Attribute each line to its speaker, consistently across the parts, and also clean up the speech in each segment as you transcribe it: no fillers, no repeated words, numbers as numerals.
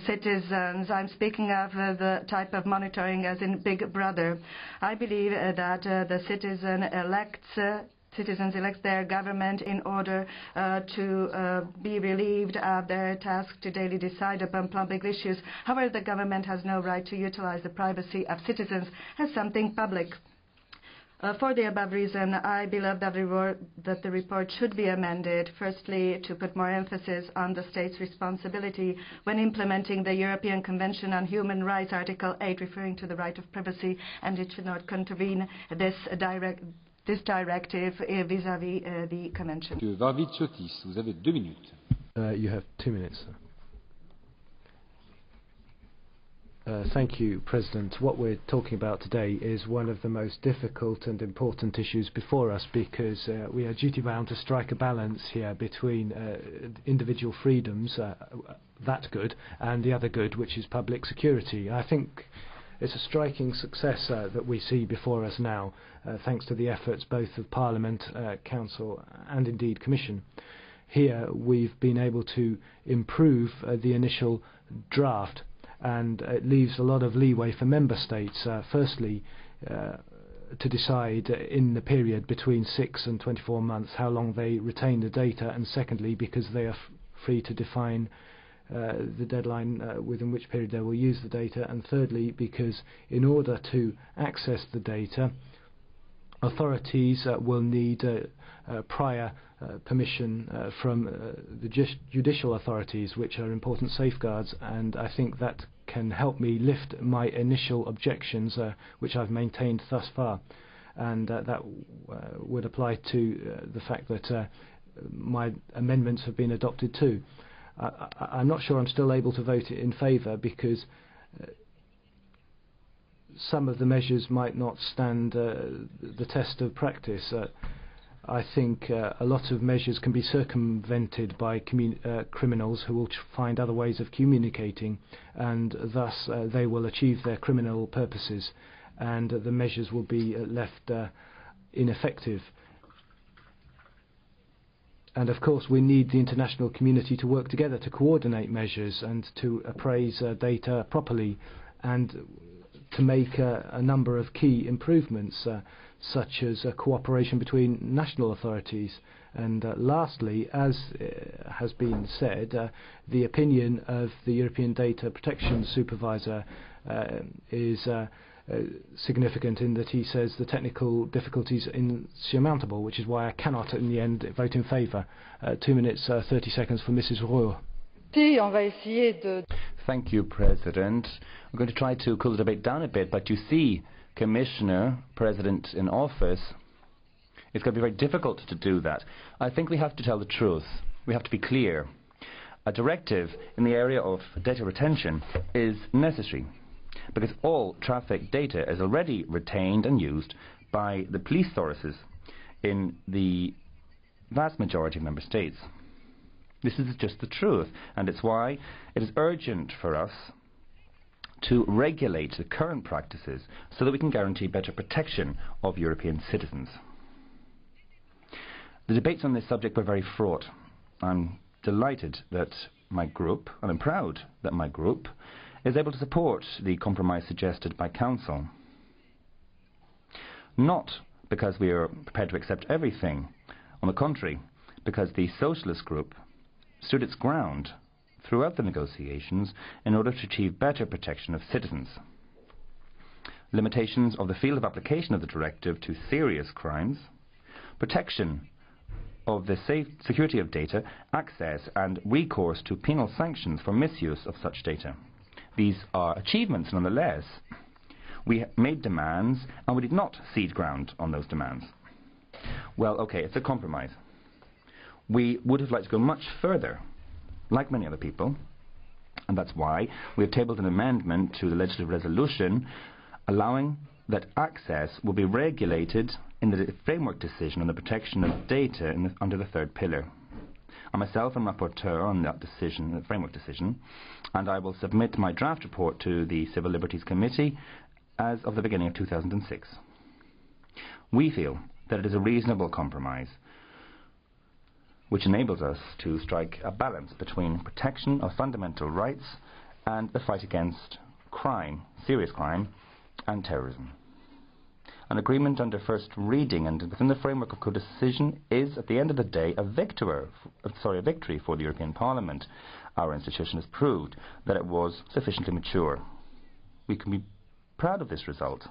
Speaker 1: citizens. I'm speaking of the type of monitoring as in Big Brother. I believe that the citizens elect their government in order to be relieved of their task to daily decide upon public issues. However, the government has no right to utilize the privacy of citizens as something public. For the above reason, I believe that the report should be amended, firstly, to put more emphasis on the state's responsibility when implementing the European Convention on Human Rights, Article 8, referring to the right of privacy, and it should not contravene this directive vis-à-vis the Convention.
Speaker 2: Varvitsotis, vous avez 2 minutes.
Speaker 3: You have 2 minutes, sir. Thank you, President. What we're talking about today is one of the most difficult and important issues before us because we are duty-bound to strike a balance here between individual freedoms, that good, and the other good, which is public security. I think it's a striking success that we see before us now, thanks to the efforts both of Parliament, Council, and indeed Commission. Here we've been able to improve the initial draft, and it leaves a lot of leeway for member states, firstly, to decide in the period between 6 and 24 months how long they retain the data, and secondly, because they are free to define the deadline within which period they will use the data, and thirdly, because in order to access the data, authorities will need prior permission from the judicial authorities, which are important safeguards, and I think that can help me lift my initial objections, which I've maintained thus far, and that would apply to the fact that my amendments have been adopted too. I'm not sure I'm still able to vote in favour because some of the measures might not stand the test of practice. I think a lot of measures can be circumvented by criminals who will find other ways of communicating, and thus they will achieve their criminal purposes, and the measures will be left ineffective. And of course we need the international community to work together to coordinate measures and to appraise data properly, and to make a number of key improvements, such as cooperation between national authorities. And lastly, as has been said, the opinion of the European Data Protection Supervisor is significant in that he says the technical difficulties insurmountable, which is why I cannot in the end vote in favour. 2 minutes 30 seconds for Mrs. Roure.
Speaker 4: Thank you, President. I'm going to try to cool the debate down a bit, but you see, Commissioner, President in office, it's going to be very difficult to do that. I think we have to tell the truth. We have to be clear. A directive in the area of data retention is necessary because all traffic data is already retained and used by the police authorities in the vast majority of member states. This is just the truth, and it's why it is urgent for us to regulate the current practices so that we can guarantee better protection of European citizens. The debates on this subject were very fraught. I'm delighted that my group, and I'm proud that my group, is able to support the compromise suggested by Council. Not because we are prepared to accept everything. On the contrary, because the Socialist group stood its ground throughout the negotiations in order to achieve better protection of citizens. Limitations of the field of application of the directive to serious crimes, protection of the security of data, access and recourse to penal sanctions for misuse of such data. These are achievements nonetheless. We made demands and we did not cede ground on those demands. Well, okay, it's a compromise. We would have liked to go much further, like many other people, and that's why we have tabled an amendment to the legislative resolution allowing that access will be regulated in the framework decision on the protection of data under the third pillar. I myself am rapporteur on that decision, the framework decision, and I will submit my draft report to the Civil Liberties Committee as of the beginning of 2006. We feel that it is a reasonable compromise which enables us to strike a balance between protection of fundamental rights and the fight against crime, serious crime, and terrorism. An agreement under first reading and within the framework of codecision is, at the end of the day, a victory for the European Parliament. Our institution has proved that it was sufficiently mature. We can be proud of this result.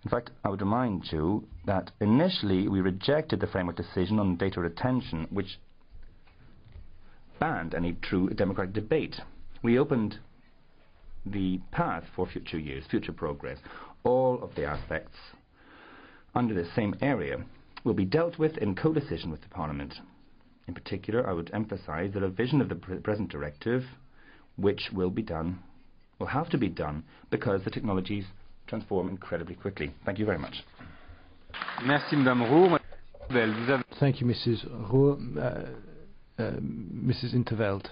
Speaker 4: In fact, I would remind you that initially we rejected the framework decision on data retention, which banned any true democratic debate. We opened the path for future years, future progress. All of the aspects under this same area will be dealt with in codecision with the Parliament. In particular, I would emphasise the revision of the present directive, which will have to be done because the technologies transform incredibly quickly. Thank you very much.
Speaker 2: Merci, Madame Roux.
Speaker 3: Thank you, Mrs. Roux. Mrs. Interveld.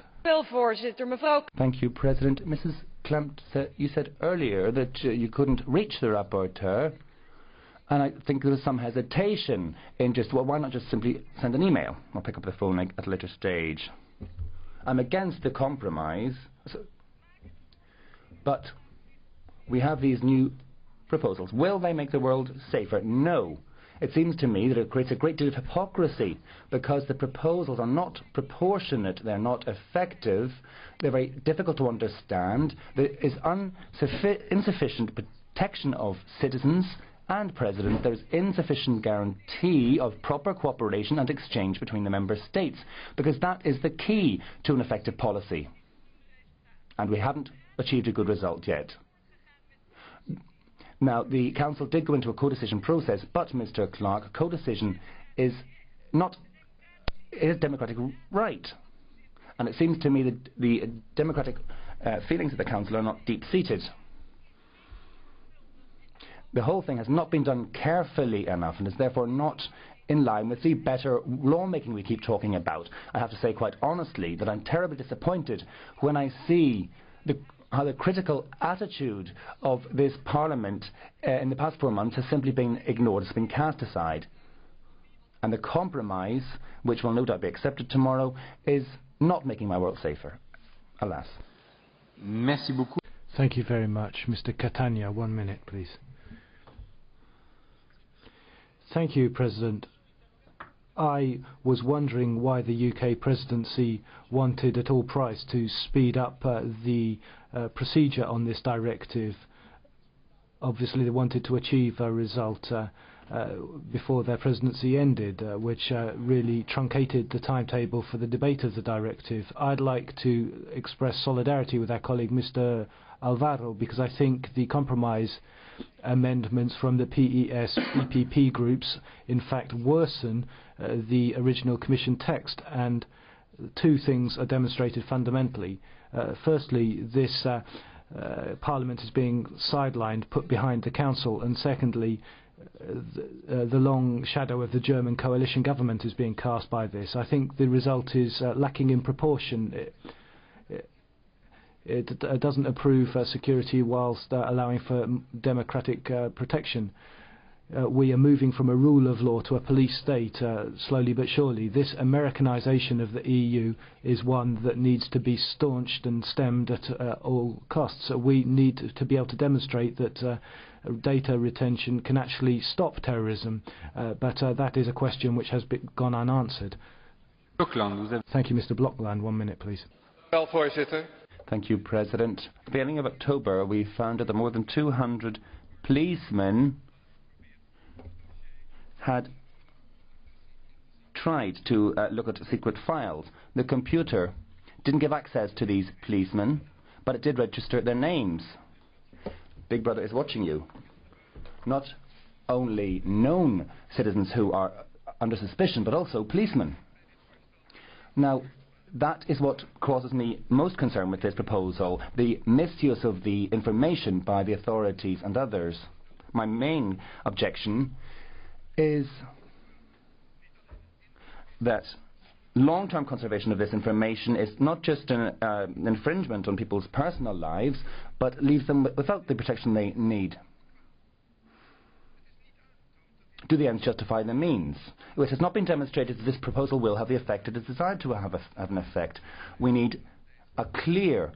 Speaker 4: Thank you, President. Mrs. Klempt, you said earlier that you couldn't reach the rapporteur, and I think there was some hesitation in just, well, why not just simply send an email or pick up the phone at a later stage? I'm against the compromise, but we have these new proposals. Will they make the world safer? No. It seems to me that it creates a great deal of hypocrisy because the proposals are not proportionate, they're not effective, they're very difficult to understand, there is insufficient protection of citizens, and, President, there is insufficient guarantee of proper cooperation and exchange between the Member States, because that is the key to an effective policy. And we haven't achieved a good result yet. Now, the Council did go into a codecision process, but, Mr. Clark, codecision is a democratic right. And it seems to me that the democratic feelings of the Council are not deep-seated. The whole thing has not been done carefully enough and is therefore not in line with the better lawmaking we keep talking about. I have to say quite honestly that I'm terribly disappointed when I see how the critical attitude of this Parliament in the past 4 months has simply been ignored, it's been cast aside. And the compromise, which will no doubt be accepted tomorrow, is not making my world safer, alas.
Speaker 2: Merci beaucoup.
Speaker 3: Thank you very much. Mr. Catania, 1 minute, please. Thank you, President. I was wondering why the UK presidency wanted at all price to speed up the procedure on this directive. Obviously they wanted to achieve a result before their presidency ended, which really truncated the timetable for the debate of the directive. I'd like to express solidarity with our colleague Mr. Alvaro, because I think the compromise amendments from the PES EPP groups in fact worsen the original Commission text, and two things are demonstrated fundamentally. Firstly, this Parliament is being sidelined, put behind the Council, and secondly, the long shadow of the German coalition government is being cast by this. I think the result is lacking in proportion. It doesn't approve security whilst allowing for democratic protection. We are moving from a rule of law to a police state, slowly but surely. This Americanization of the EU is one that needs to be staunched and stemmed at all costs. We need to be able to demonstrate that data retention can actually stop terrorism, but that is a question which has gone unanswered. Thank you, Mr. Blokland. 1 minute, please.
Speaker 4: Thank you, President. At the beginning of October, we found that more than 200 policemen had tried to look at secret files. The computer didn't give access to these policemen, but it did register their names. Big Brother is watching you. Not only known citizens who are under suspicion, but also policemen. Now, that is what causes me most concern with this proposal, the misuse of the information by the authorities and others. My main objection is that long-term conservation of this information is not just an infringement on people's personal lives, but leaves them without the protection they need. Do the ends justify the means? It has not been demonstrated that this proposal will have the effect it is desired to have an effect. We need a clear